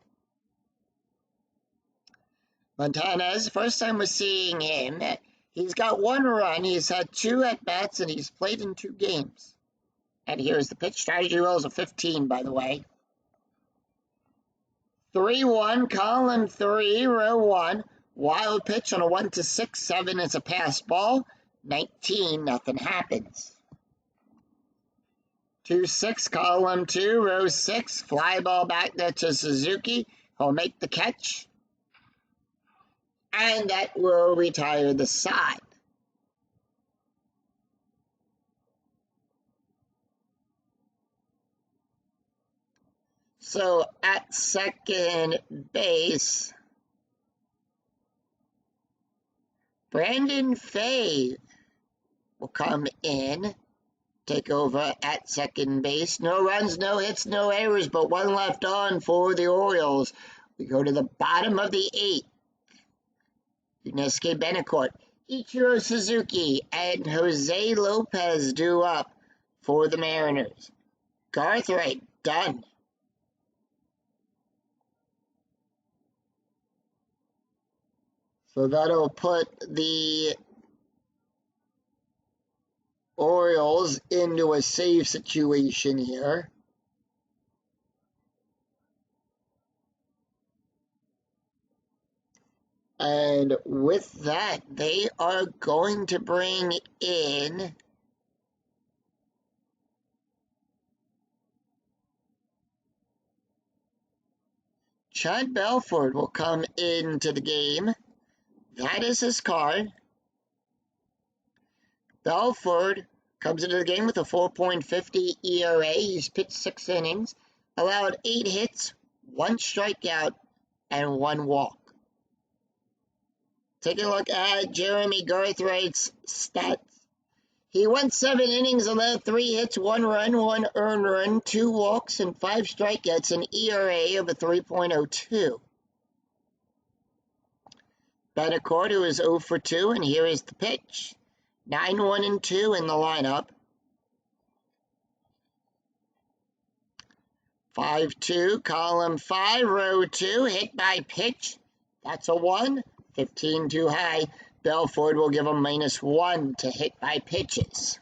Montanez, first time we're seeing him. He's got 1 run. He's had 2 at-bats, and he's played in 2 games. And here's the pitch. Strategy roll is a 15, by the way. 3-1, column 3, row 1. Wild pitch on a 1-6, 7 is a pass ball. 19, nothing happens. 2-6, column 2, row 6. Fly ball back there to Suzuki. He'll make the catch. And that will retire the side. So at second base, Brandon Fay will come in, take over at second base. No runs, no hits, no errors, but 1 left on for the Orioles. We go to the bottom of the 8th. Yuneski Betancourt, Ichiro Suzuki, and Jose Lopez due up for the Mariners. Garthwaite, done. So that'll put the Orioles into a save situation here. And with that, they are going to bring in Chad Belford will come into the game. That is his card. Belford comes into the game with a 4.50 ERA. He's pitched 6 innings, allowed 8 hits, 1 strikeout, and 1 walk. Take a look at Jeremy Garthwaite's stats. He went 7 innings, allowed 3 hits, 1 run, 1 earned run, 2 walks, and 5 strikeouts, an ERA of a 3.02. Betancourt, who is 0 for 2, and here is the pitch. 9, 1, and 2 in the lineup. 5-2, column 5, row 2, hit by pitch. That's a 1. 15 too high. Belford will give him -1 to hit by pitches.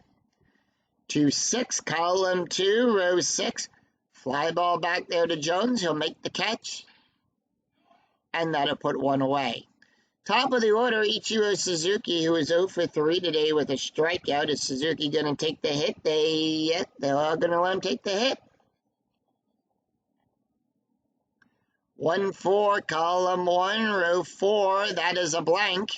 2-6, column 2, row 6. Fly ball back there to Jones. He'll make the catch. And that'll put 1 away. Top of the order, Ichiro Suzuki, who is 0 for 3 today with a strikeout. Is Suzuki going to take the hit? They're all going to let him take the hit. 1-4, column 1, row 4. That is a blank.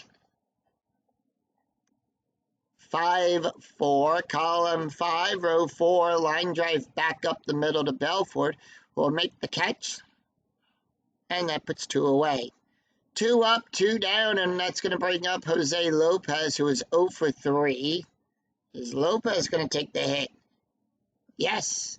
5-4, column 5, row 4. Line drive back up the middle to Belford. Will make the catch. And that puts 2 away. 2 up, 2 down, and that's going to bring up Jose Lopez, who is 0 for 3. Is Lopez going to take the hit? Yes.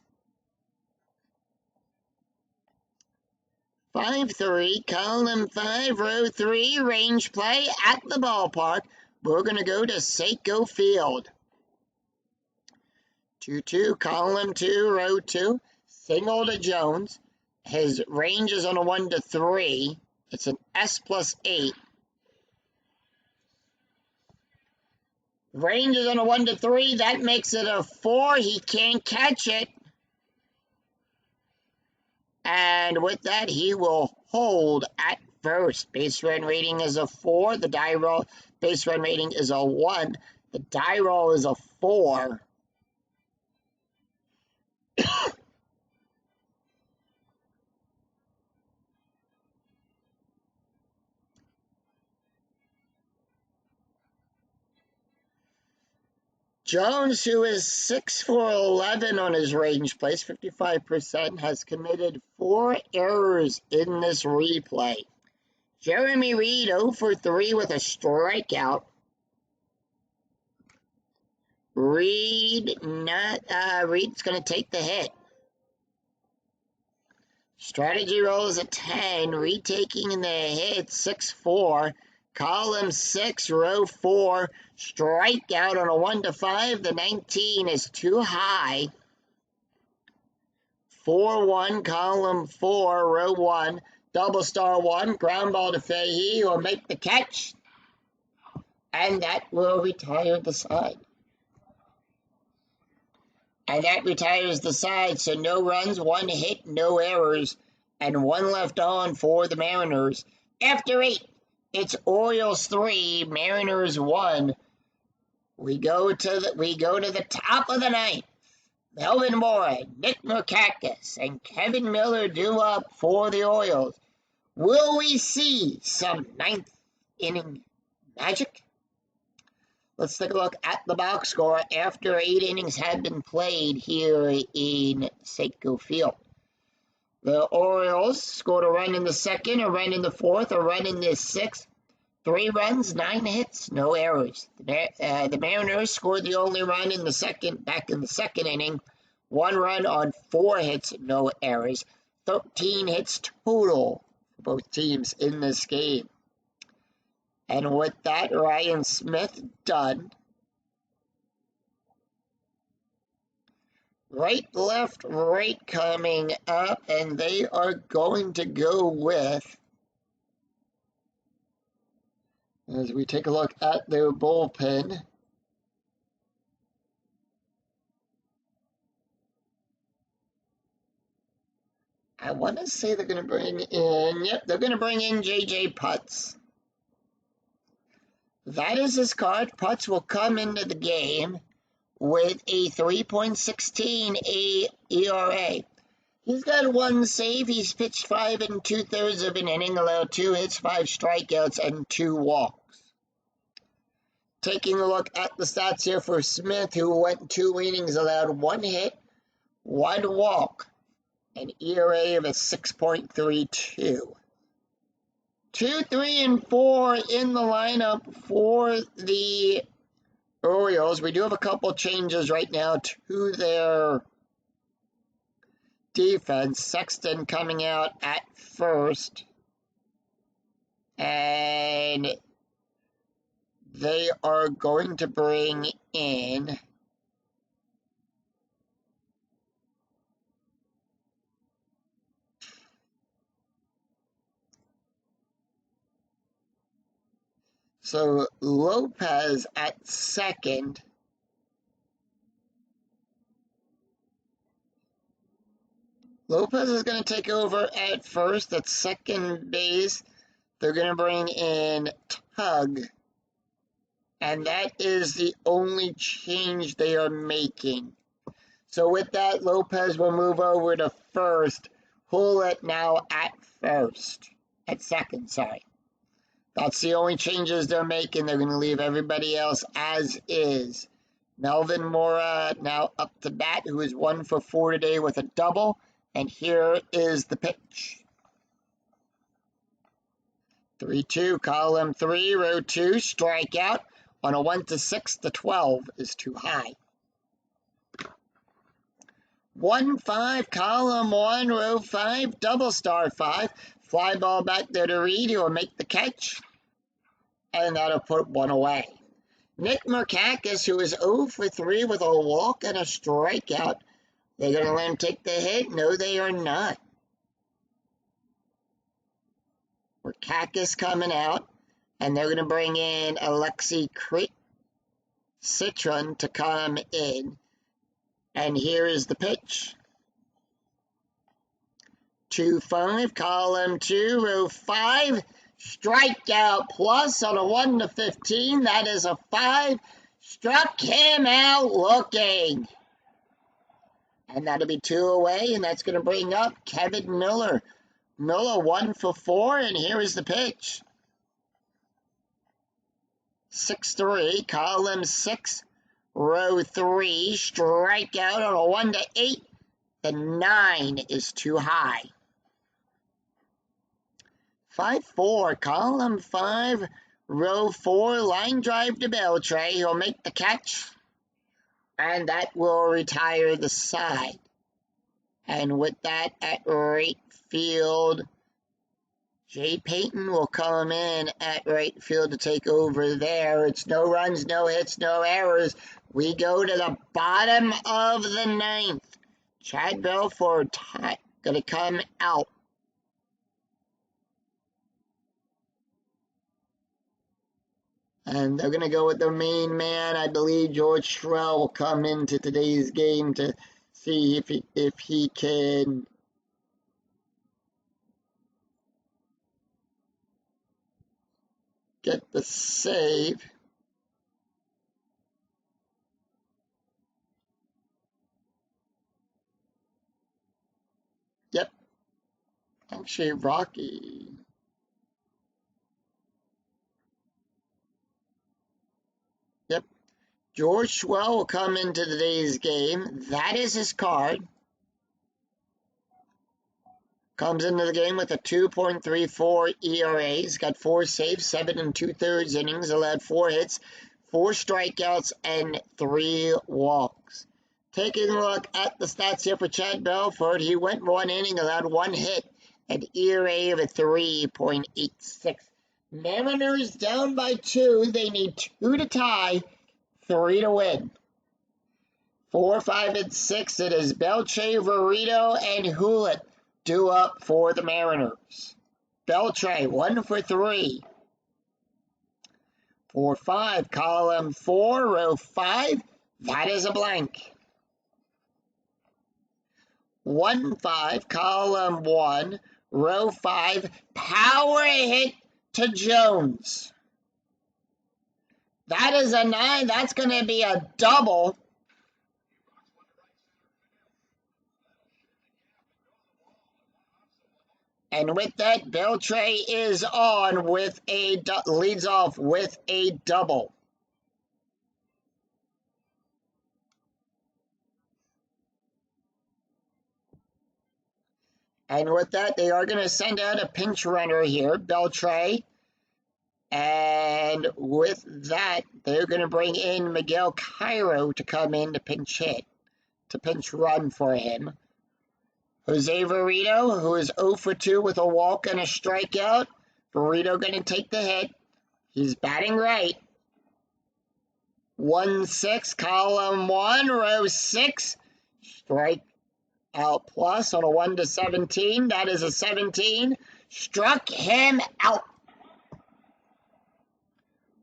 5-3, column 5, row 3, range play at the ballpark. We're going to go to Seiko Field. 2-2, column 2, row 2, single to Jones. His range is on a 1-3. It's an S+8. Range is on a 1-3. That makes it a 4. He can't catch it. And with that, he will hold at first. Base run rating is a 4. The die roll base run rating is a 1. The die roll is a 4. Jones, who is 6 for 11 on his range plays, 55%, has committed 4 errors in this replay. Jeremy Reed, 0 for 3 with a strikeout. Reed's going to take the hit. Strategy roll is a 10. Reed taking the hit, 6-4. Column 6, row 4, strikeout on a 1-5. The 19 is too high. 4-1, column 4, row 1, double star 1, ground ball to Fahey, who will make the catch. And that will retire the side. And that retires the side, so no runs, 1 hit, no errors, and 1 left on for the Mariners. After 8. It's Orioles 3, Mariners 1. We go to the top of the ninth. Melvin Moore, Nick Merkakis, and Kevin Miller due up for the Orioles. Will we see some 9th inning magic? Let's take a look at the box score after 8 innings have been played here in Seiko Field. The Orioles scored a run in the 2nd, a run in the 4th, a run in the 6th. 3 runs, 9 hits, no errors. The Mariners scored the only run in the 2nd, back in the 2nd inning. 1 run on 4 hits, no errors. 13 hits total for both teams in this game. And with that, Ryan Smith done. Right, left, right coming up, and they are going to go with, as we take a look at their bullpen, I want to say they're going to bring in, they're going to bring in J.J. Putz. That is his card. Putz will come into the game with a 3.16 ERA. He's got 1 save. He's pitched 5 2/3 of an inning, allowed 2 hits, 5 strikeouts, and 2 walks. Taking a look at the stats here for Smith, who went 2 innings, allowed 1 hit, 1 walk, an ERA of a 6.32. 2, 3, and 4 in the lineup for the Orioles. We do have a couple changes right now to their defense. Sexton coming out at first. And they are going to bring in so Lopez at second. Lopez is going to take over at first. At second base, they're going to bring in Tug. And that is the only change they are making. So with that, Lopez will move over to first. Hewlett now at first. At second, sorry. That's the only changes they're making. They're going to leave everybody else as is. Melvin Mora now up to bat, who is 1 for 4 today with a double. And here is the pitch. 3-2, column 3, row 2, strikeout. On a 1-6, the 12 is too high. 1-5, column 1, row 5, double star 5. Fly ball back there to Reed. He'll make the catch. And that'll put one away. Nick Markakis, who is 0 for 3 with a walk and a strikeout. They're going to let him take the hit? No, they are not. Markakis coming out. And they're going to bring in Alexei Citron to come in. And here is the pitch. 2-5, column 2, row 5. Strikeout plus on a 1-15. That is a 5. Struck him out looking. And that'll be 2 away. And that's going to bring up Kevin Miller. Miller 1 for 4. And here is the pitch. 6-3, column 6, row 3, strikeout on a 1-8. The 9 is too high. 5-4, column 5, row 4, line drive to Beltray. He'll make the catch, and that will retire the side. And with that at right field, Jay Payton will come in at right field to take over there. It's no runs, no hits, no errors. We go to the bottom of the 9th. Chad Belfort going to come out. And they're going to go with the main man. I believe George Schwell will come into today's game to see if he can get the save. Yep. Actually, Rocky. Yep. George Schwell will come into today's game. That is his card. Comes into the game with a 2.34 ERA. He's got 4 saves, 7 2/3 innings, allowed 4 hits, 4 strikeouts, and 3 walks. Taking a look at the stats here for Chad Belfort, he went 1 inning, allowed 1 hit, an ERA of a 3.86. Mariners down by 2. They need 2 to tie, 3 to win. 4, 5, and 6. It is Beltray, Verito, and Hewlett due up for the Mariners. Beltray, 1 for 3. 4-5, column 4, row 5. That is a blank. 1-5, column 1, row 5. Power hit to Jones. That is a 9. That's going to be a double. And with that, Beltray is on with leads off with a double. And with that, they are going to send out a pinch runner here, Beltray. And with that, they're going to bring in Miguel Cairo to come in to pinch hit, to pinch run for him. Jose Verito, who is 0 for 2 with a walk and a strikeout. Burrito going to take the hit. He's batting right. 1-6, column 1, row 6. Strike out plus on a 1-17. That is a 17. Struck him out.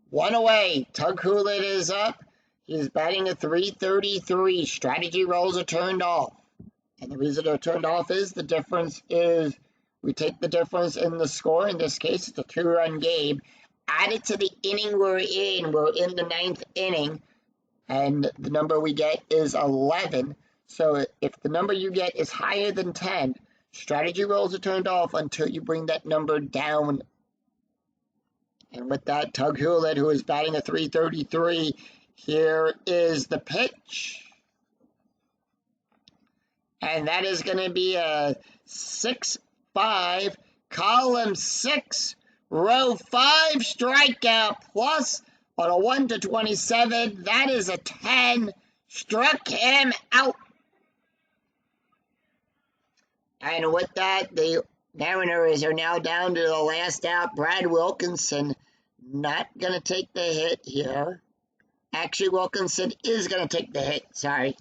One away. Tug Hoolet is up. He's batting a .333. Strategy rolls are turned off. And the reason they're turned off is the difference is we take the difference in the score. In this case, it's a 2-run game. Add it to the inning we're in. We're in the 9th inning. And the number we get is 11. So if the number you get is higher than 10, strategy rolls are turned off until you bring that number down. And with that, Tug Hoolet, who is batting a .333, here is the pitch. And that is going to be a 6-5, column 6, row 5, strikeout plus on a 1-27. That is a 10. Struck him out. And with that, the Mariners are now down to the last out. Brad Wilkinson not going to take the hit here. Actually, Wilkinson is going to take the hit. Sorry.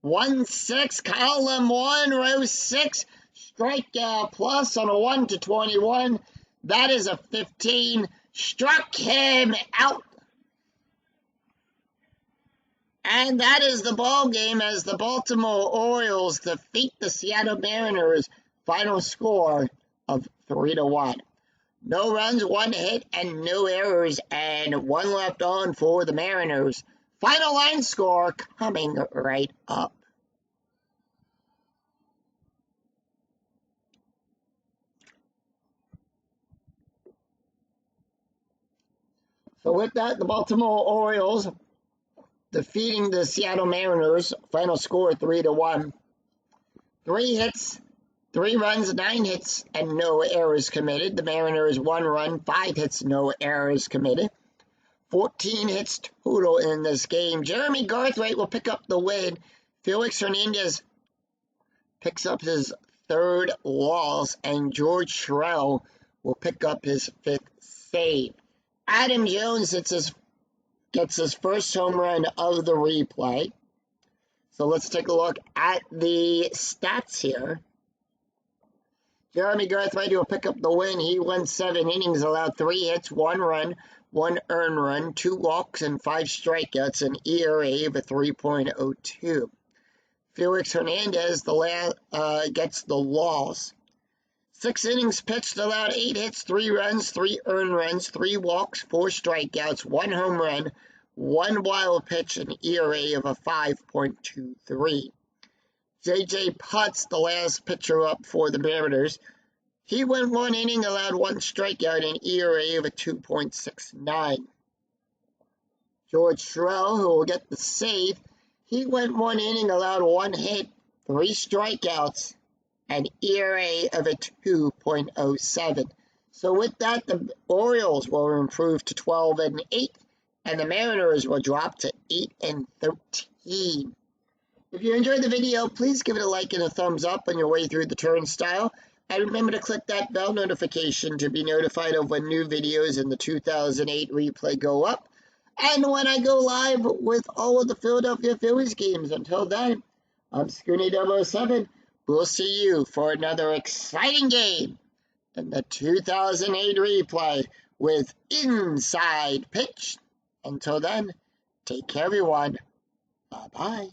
1-6, column 1, row 6. Strikeout plus on a 1-21. That is a 15. Struck him out. And that is the ball game as the Baltimore Orioles defeat the Seattle Mariners. Final score of 3-1. No runs, 1 hit, and no errors, and 1 left on for the Mariners. Final line score coming right up. So with that, the Baltimore Orioles defeating the Seattle Mariners. Final score 3-1. 3 hits, 3 runs, 9 hits, and no errors committed. The Mariners 1 run, 5 hits, no errors committed. 14 hits total in this game. Jeremy Garthwaite will pick up the win. Felix Hernandez picks up his 3rd loss, and George Shrell will pick up his 5th save. Adam Jones gets his first home run of the replay. So let's take a look at the stats here. Jeremy Garthwaite will pick up the win. He won 7 innings, allowed 3 hits, 1 run, 1 earned run, 2 walks, and 5 strikeouts, an ERA of a 3.02. Felix Hernandez gets the loss. 6 innings pitched, allowed 8 hits, 3 runs, 3 earned runs, 3 walks, 4 strikeouts, 1 home run, 1 wild pitch, an ERA of a 5.23. J.J. Putz, the last pitcher up for the Mariners, he went 1 inning, allowed 1 strikeout, an ERA of a 2.69. George Shrell, who will get the save, he went 1 inning, allowed 1 hit, 3 strikeouts, an ERA of a 2.07. So with that, the Orioles will improve to 12-8, and the Mariners will drop to 8-13. If you enjoyed the video, please give it a like and a thumbs up on your way through the turnstile. And remember to click that bell notification to be notified of when new videos in the 2008 replay go up, and when I go live with all of the Philadelphia Phillies games. Until then, I'm Scooney007. We'll see you for another exciting game in the 2008 replay with Inside Pitch. Until then, take care, everyone. Bye-bye.